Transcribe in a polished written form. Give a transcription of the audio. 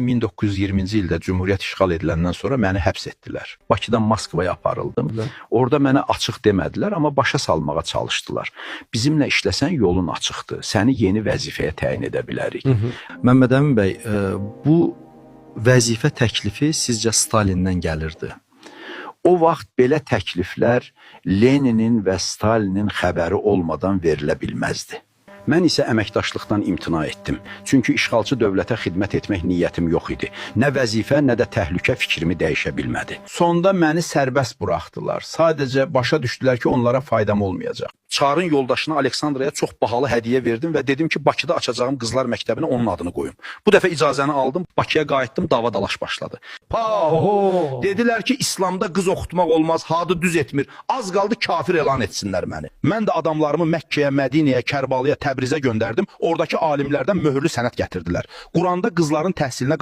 1920-ci ildə Cümhuriyyət işğal ediləndən sonra məni həbs etdilər. Bakıdan Moskvaya aparıldım. Orada mənə açıq demədilər, amma başa salmağa çalışdılar. Bizimlə işləsən yolun açıqdır, səni yeni vəzifəyə təyin edə bilərik. Məmməd Əmin bəy, bu vəzifə təklifi sizcə Stalindən gəlirdi? O vaxt belə təkliflər Leninin və Stalinin xəbəri olmadan verilə bilməzdi. Mən isə əməkdaşlıqdan imtina etdim. Çünki işğalçı dövlətə xidmət etmək niyyətim yox idi. Nə vəzifə, nə də təhlükə fikrimi dəyişə bilmədi. Sonda məni sərbəst buraxdılar. Sadəcə başa düşdülər ki, onlara faydam olmayacaq. Çarın yoldaşına Aleksandraya çox bahalı hədiyyə verdim və dedim ki, Bakıda açacağım qızlar məktəbinə onun adını qoyum. Bu dəfə icazəni aldım, Bakıya qayıtdım, dava dalaş başladı. Dedilər ki, İslamda qız oxutmaq olmaz, hadı düz etmir. Az qaldı kafir elan etsinlər məni. Mən də adamlarımı Məkkəyə, Mədinəyə, Kərbalıya, Təbrizə göndərdim. Oradakı alimlərdən möhürlü sənəd gətirdilər. Quranda qızların təhsilinə